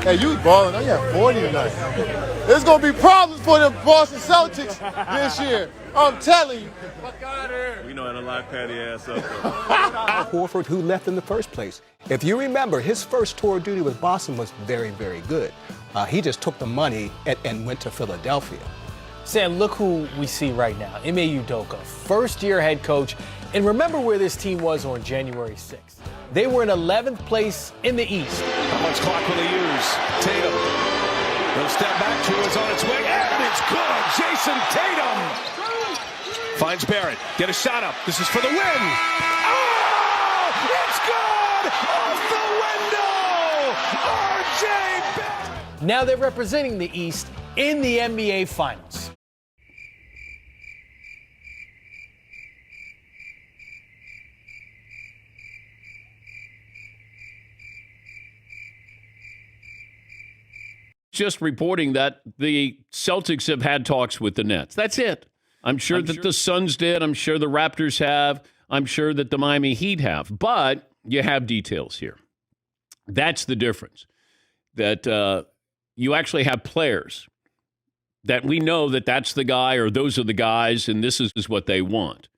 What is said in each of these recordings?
Hey, you balling. I got 40 tonight. There's going to be problems for the Boston Celtics this year. I'm telling you. We know how to lock Patty ass up. Horford, who left in the first place. If you remember, his first tour of duty with Boston was very, very good. He just took the money and went to Philadelphia. Sam, look who we see right now. Ime Udoka, first-year head coach. And remember where this team was on January 6th. They were in 11th place in the East. How much clock will they use? Tatum. He'll step back, two is on its way, and it's good. Jason Tatum finds Barrett. Get a shot up. This is for the win. Oh, it's good! Off the window! R.J. Barrett. Now they're representing the East in the NBA Finals. Just reporting that the Celtics have had talks with the Nets. That's it. I'm sure the Suns did. I'm sure the Raptors have. I'm sure that the Miami Heat have. But you have details here. That's the difference. That you actually have players that we know that that's the guy or those are the guys and this is what they want.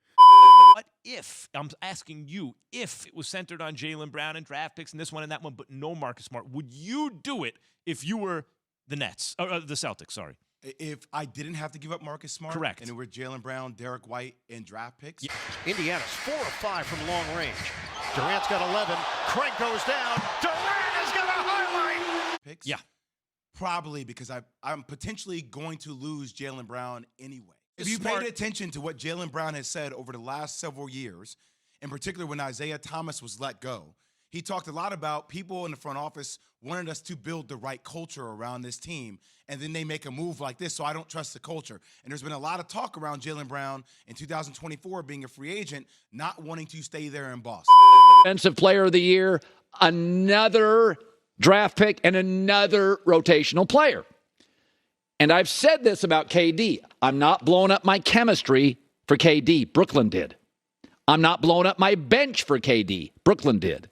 But if, I'm asking you, if it was centered on Jaylen Brown and draft picks and this one and that one, but no Marcus Smart, would you do it if you were the Nets, or the Celtics, sorry? If I didn't have to give up Marcus Smart, correct, and it were Jaylen Brown, Derek White, and draft picks. Yeah. Indiana's 4 of 5 from long range. Durant's got 11. Craig goes down. Durant has got a highlight. Picks? Yeah. Probably because I'm potentially going to lose Jaylen Brown anyway. If you paid attention to what Jaylen Brown has said over the last several years, in particular when Isaiah Thomas was let go, he talked a lot about people in the front office wanted us to build the right culture around this team, and then they make a move like this, so I don't trust the culture. And there's been a lot of talk around Jaylen Brown in 2024 being a free agent, not wanting to stay there in Boston. Defensive Player of the Year, another draft pick, and another rotational player. And I've said this about KD. I'm not blowing up my chemistry for KD. Brooklyn did. I'm not blowing up my bench for KD. Brooklyn did.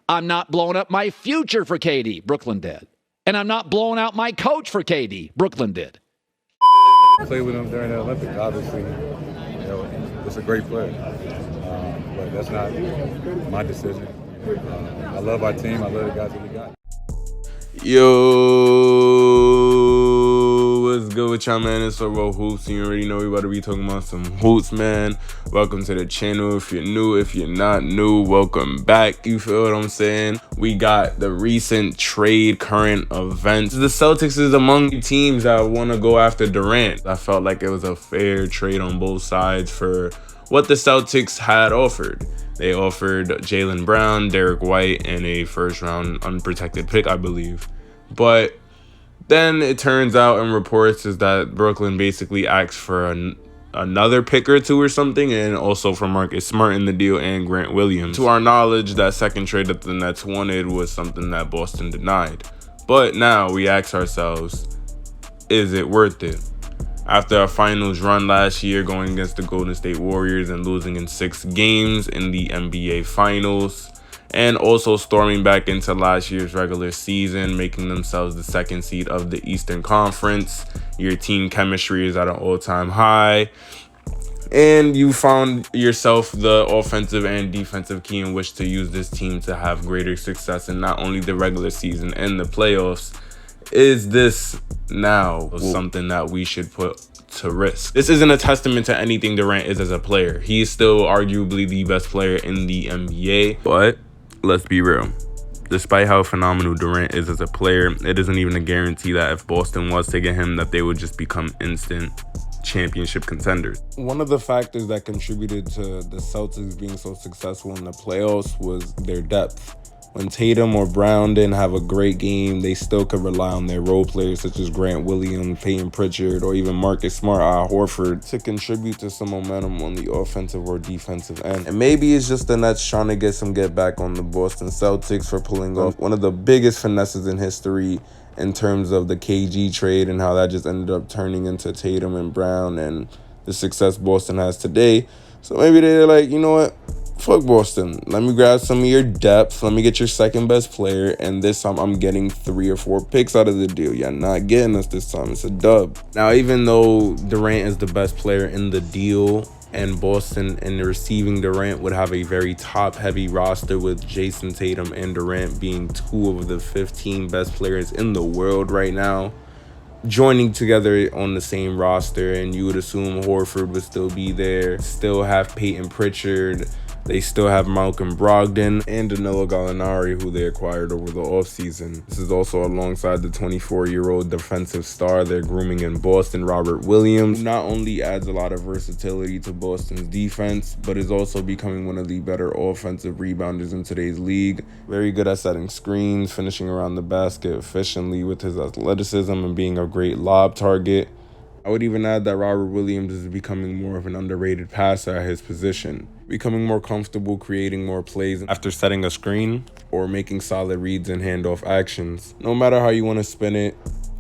I'm not blowing up my future for KD. Brooklyn did. And I'm not blowing out my coach for KD. Brooklyn did. Play with him during the Olympics, obviously. You know, it's a great player. But that's not my decision. I love our team. I love the guys that we got. Yo, what's good with y'all, man? It's Yooooooo Hoops, and you already know we about to be talking about some hoops, man. Welcome to the channel. If you're new, if you're not new, welcome back. You feel what I'm saying? We got the recent trade current events. The Celtics is among the teams that want to go after Durant. I felt like it was a fair trade on both sides for what the Celtics had offered. They offered Jaylen Brown, Derek White, and a first-round unprotected pick, I believe. But then it turns out in reports is that Brooklyn basically asked for another pick or two or something, and also for Marcus Smart in the deal and Grant Williams. To our knowledge, that second trade that the Nets wanted was something that Boston denied. But now we ask ourselves, is it worth it? After a finals run last year going against the Golden State Warriors and losing in 6 games in the NBA Finals, and also storming back into last year's regular season, making themselves the 2nd seed of the Eastern Conference. Your team chemistry is at an all-time high, and you found yourself the offensive and defensive key in which to use this team to have greater success in not only the regular season and the playoffs. Is this now something that we should put to risk? This isn't a testament to anything Durant is as a player. He is still arguably the best player in the NBA. But let's be real. Despite how phenomenal Durant is as a player, it isn't even a guarantee that if Boston was to get him, that they would just become instant championship contenders. One of the factors that contributed to the Celtics being so successful in the playoffs was their depth. When Tatum or Brown didn't have a great game, they still could rely on their role players such as Grant Williams, Peyton Pritchard, or even Marcus Smart, Al Horford to contribute to some momentum on the offensive or defensive end. And maybe it's just the Nets trying to get some get back on the Boston Celtics for pulling off one of the biggest finesses in history in terms of the KG trade and how that just ended up turning into Tatum and Brown and the success Boston has today. So maybe they're like, you know what? fuck Boston. Let me grab some of your depth. Let me get your second best player. And this time I'm getting 3 or 4 picks out of the deal. You're not getting us this time. It's a dub. Now, even though Durant is the best player in the deal, and Boston in the receiving Durant would have a very top-heavy roster with Jason Tatum and Durant being 2 of the 15 best players in the world right now, joining together on the same roster, and you would assume Horford would still be there, still have Peyton Pritchard, they still have Malcolm Brogdon and Danilo Gallinari, who they acquired over the offseason. This is also alongside the 24-year-old defensive star they're grooming in Boston, Robert Williams, who not only adds a lot of versatility to Boston's defense, but is also becoming one of the better offensive rebounders in today's league. Very good at setting screens, finishing around the basket efficiently with his athleticism, and being a great lob target. I would even add that Robert Williams is becoming more of an underrated passer at his position, becoming more comfortable creating more plays after setting a screen or making solid reads and handoff actions. No matter how you want to spin it,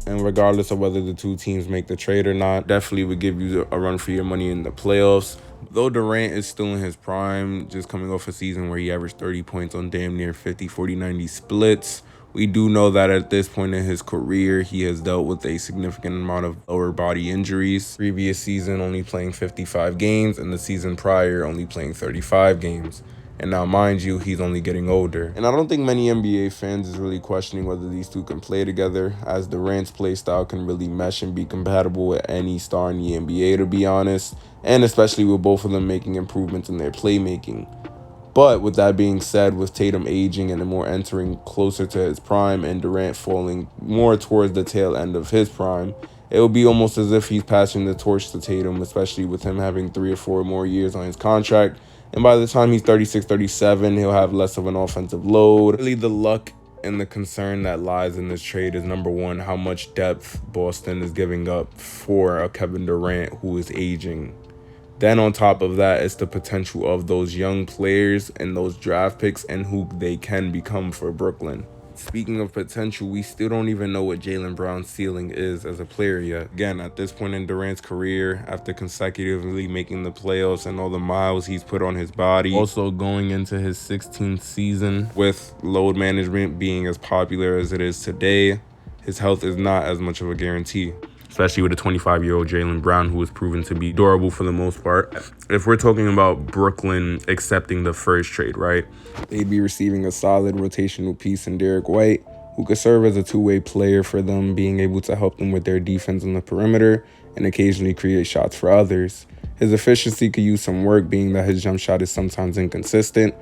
and regardless of whether the two teams make the trade or not, definitely would give you a run for your money in the playoffs. Though Durant is still in his prime, just coming off a season where he averaged 30 points on damn near 50, 40, 90 splits, we do know that at this point in his career, he has dealt with a significant amount of lower body injuries. Previous season only playing 55 games, and the season prior only playing 35 games. And now, mind you, he's only getting older. And I don't think many NBA fans is really questioning whether these two can play together, as Durant's play style can really mesh and be compatible with any star in the NBA, to be honest, and especially with both of them making improvements in their playmaking. But with that being said, with Tatum aging and more entering closer to his prime and Durant falling more towards the tail end of his prime, it will be almost as if he's passing the torch to Tatum, especially with him having 3 or 4 more years on his contract. And by the time he's 36, 37, he'll have less of an offensive load. Really, the luck and the concern that lies in this trade is, number one, how much depth Boston is giving up for a Kevin Durant who is aging. Then on top of that, it's the potential of those young players and those draft picks and who they can become for Brooklyn. Speaking of potential, we still don't even know what Jaylen Brown's ceiling is as a player yet. Again, at this point in Durant's career, after consecutively making the playoffs and all the miles he's put on his body, also going into his 16th season with load management being as popular as it is today, his health is not as much of a guarantee, especially with a 25-year-old Jaylen Brown who has proven to be durable for the most part. If we're talking about Brooklyn accepting the first trade, right, they'd be receiving a solid rotational piece in Derek White, who could serve as a two-way player for them, being able to help them with their defense on the perimeter and occasionally create shots for others. His efficiency could use some work, being that his jump shot is sometimes inconsistent,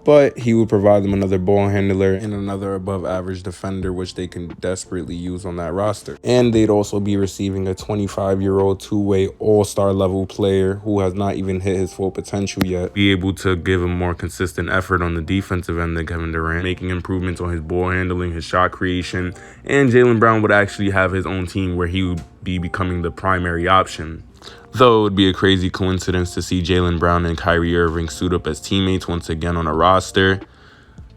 but he would provide them another ball handler and another above-average defender, which they can desperately use on that roster. And they'd also be receiving a 25-year-old two-way all-star level player who has not even hit his full potential yet, be able to give him more consistent effort on the defensive end than Kevin Durant, making improvements on his ball handling, his shot creation, and Jaylen Brown would actually have his own team where he would be becoming the primary option. Though it would be a crazy coincidence to see Jaylen Brown and Kyrie Irving suit up as teammates once again on a roster,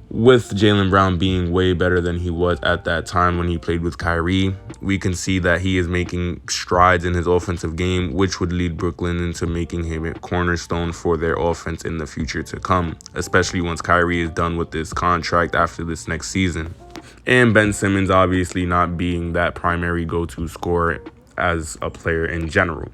with Jaylen Brown being way better than he was at that time when he played with Kyrie. We can see that he is making strides in his offensive game, which would lead Brooklyn into making him a cornerstone for their offense in the future to come, especially once Kyrie is done with this contract after this next season. And Ben Simmons obviously not being that primary go-to scorer as a player in general.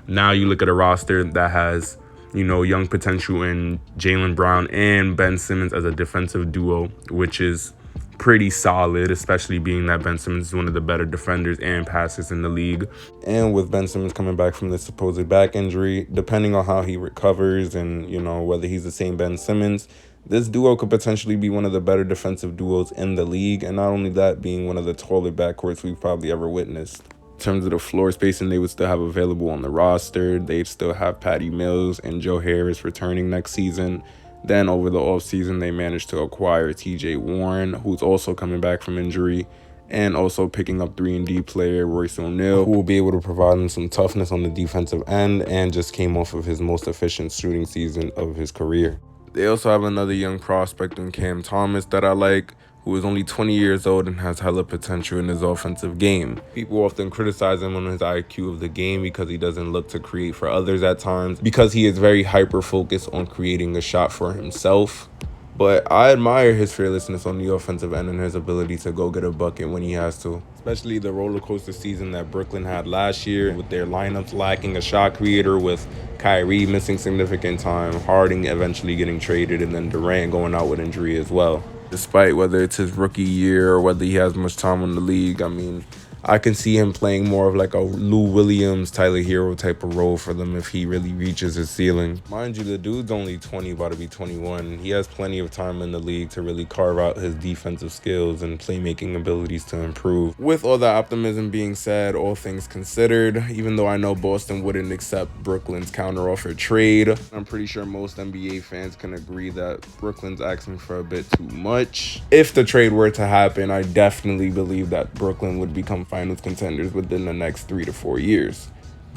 Now you look at a roster that has, young potential in Jaylen Brown and Ben Simmons as a defensive duo, which is pretty solid, especially being that Ben Simmons is one of the better defenders and passers in the league. And with Ben Simmons coming back from this supposed back injury, depending on how he recovers and, whether he's the same Ben Simmons, this duo could potentially be one of the better defensive duos in the league. And not only that, being one of the taller backcourts we've probably ever witnessed. In terms of the floor spacing they would still have available on the roster, they'd still have Patty Mills and Joe Harris returning next season. Then over the offseason, they managed to acquire TJ Warren, who's also coming back from injury, and also picking up 3-and-D player Royce O'Neal, who will be able to provide them some toughness on the defensive end and just came off of his most efficient shooting season of his career. They also have another young prospect in Cam Thomas that I like, who is only 20 years old and has hella potential in his offensive game. People often criticize him on his IQ of the game because he doesn't look to create for others at times, because he is very hyper-focused on creating a shot for himself. But I admire his fearlessness on the offensive end and his ability to go get a bucket when he has to. Especially the roller coaster season that Brooklyn had last year, with their lineups lacking a shot creator, with Kyrie missing significant time, Harden eventually getting traded, and then Durant going out with injury as well. Despite whether it's his rookie year or whether he has much time in the league, I mean, I can see him playing more of like a Lou Williams, Tyler Hero type of role for them if he really reaches his ceiling. Mind you, the dude's only 20, about to be 21. He has plenty of time in the league to really carve out his defensive skills and playmaking abilities to improve. With all that optimism being said, all things considered, even though I know Boston wouldn't accept Brooklyn's counteroffer trade, I'm pretty sure most NBA fans can agree that Brooklyn's asking for a bit too much. If the trade were to happen, I definitely believe that Brooklyn would become finals contenders within the next 3 to 4 years.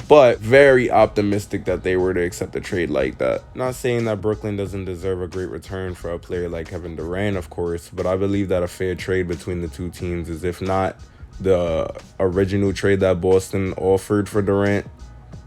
But very optimistic that they were to accept a trade like that. Not saying that Brooklyn doesn't deserve a great return for a player like Kevin Durant, of course, but I believe that a fair trade between the two teams is, if not the original trade that Boston offered for Durant,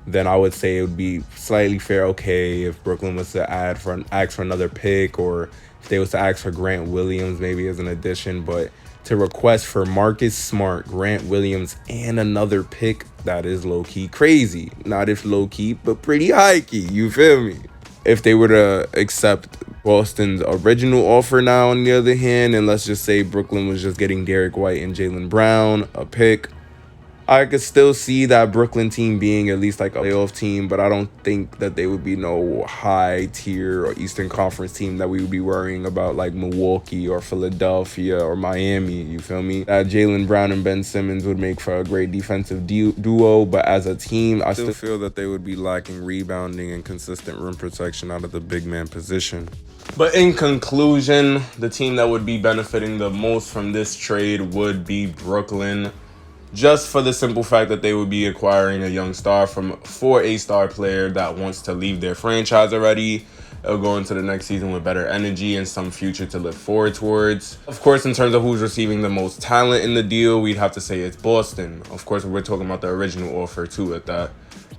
then I would say it would be slightly fair. Okay, if Brooklyn was to ask for another pick, or if they was to ask for Grant Williams maybe as an addition, but to request for Marcus Smart, Grant Williams, and another pick, that is low-key crazy. Not if low-key, but pretty high-key, you feel me? If they were to accept Boston's original offer now, on the other hand, and let's just say Brooklyn was just getting Derek White and Jaylen Brown, a pick, I could still see that Brooklyn team being at least like a playoff team, but I don't think that they would be no high tier or Eastern Conference team that we would be worrying about like Milwaukee or Philadelphia or Miami, you feel me? That Jaylen Brown and Ben Simmons would make for a great defensive duo, but as a team, I still feel that they would be lacking rebounding and consistent rim protection out of the big man position. But in conclusion, the team that would be benefiting the most from this trade would be Brooklyn. Just for the simple fact that they would be acquiring a young star for a star player that wants to leave their franchise already. They'll go into the next season with better energy and some future to look forward towards. Of course, in terms of who's receiving the most talent in the deal, we'd have to say it's Boston. Of course, we're talking about the original offer too at that.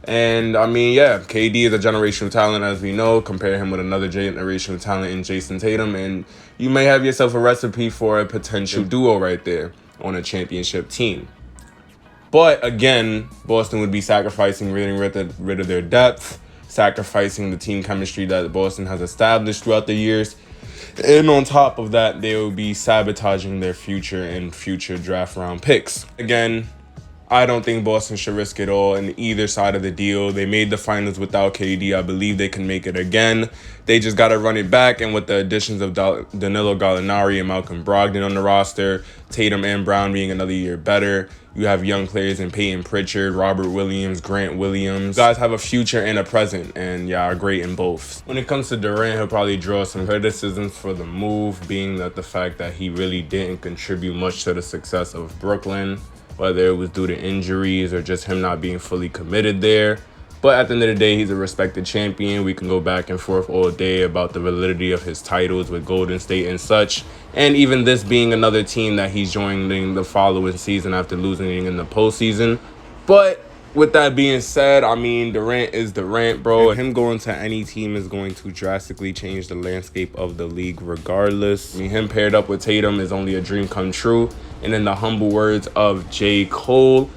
And I mean, yeah, KD is a generational talent, as we know. Compare him with another generational talent in Jason Tatum, and you may have yourself a recipe for a potential duo right there on a championship team. But again, Boston would be sacrificing getting rid of their depth, sacrificing the team chemistry that Boston has established throughout the years. And on top of that, they will be sabotaging their future and future draft round picks. Again, I don't think Boston should risk it all in either side of the deal. They made the finals without KD. I believe they can make it again. They just got to run it back. And with the additions of Danilo Gallinari and Malcolm Brogdon on the roster, Tatum and Brown being another year better, you have young players in Peyton Pritchard, Robert Williams, Grant Williams. You guys have a future and a present, and yeah, are great in both. When it comes to Durant, he'll probably draw some criticisms for the move, being that the fact that he really didn't contribute much to the success of Brooklyn, whether it was due to injuries or just him not being fully committed there. But at the end of the day, he's a respected champion. We can go back and forth all day about the validity of his titles with Golden State and such. And even this being another team that he's joining the following season after losing in the postseason. But with that being said, I mean, Durant is Durant, bro. Him going to any team is going to drastically change the landscape of the league regardless. I mean, him paired up with Tatum is only a dream come true. And in the humble words of J. Cole,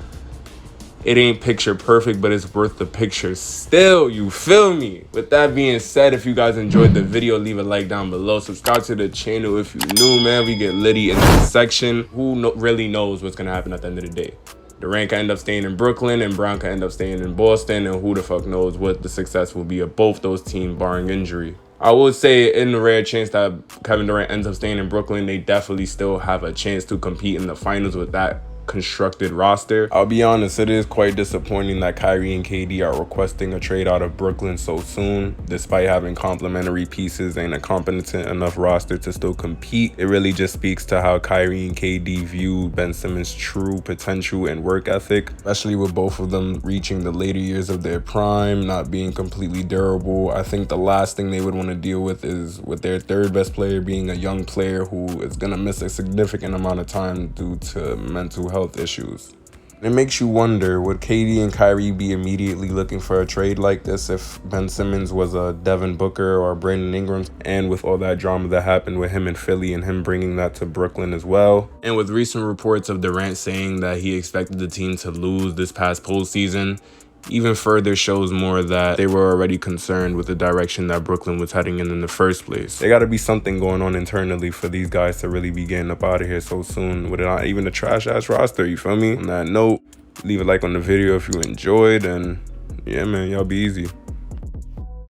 it ain't picture perfect, but it's worth the picture still, you feel me? With that being said, if you guys enjoyed the video, leave a like down below. Subscribe to the channel if you're new, man. We get litty in this section. Who really knows what's going to happen at the end of the day? Durant can end up staying in Brooklyn and Brown can end up staying in Boston, and who the fuck knows what the success will be of both those teams barring injury. I would say in the rare chance that Kevin Durant ends up staying in Brooklyn, they definitely still have a chance to compete in the finals with that constructed roster. I'll be honest, it is quite disappointing that Kyrie and KD are requesting a trade out of Brooklyn so soon, despite having complementary pieces and a competent enough roster to still compete. It really just speaks to how Kyrie and KD view Ben Simmons' true potential and work ethic, especially with both of them reaching the later years of their prime, not being completely durable. I think the last thing they would want to deal with is with their third best player being a young player who is going to miss a significant amount of time due to mental health issues. It makes you wonder, would KD and Kyrie be immediately looking for a trade like this if Ben Simmons was a Devin Booker or Brandon Ingram, and with all that drama that happened with him in Philly and him bringing that to Brooklyn as well? And with recent reports of Durant saying that he expected the team to lose this past postseason, even further shows more that they were already concerned with the direction that Brooklyn was heading in the first place. There got to be something going on internally for these guys to really be getting up out of here so soon with not even a trash-ass roster, you feel me? On that note, leave a like on the video if you enjoyed, and yeah, man, y'all be easy.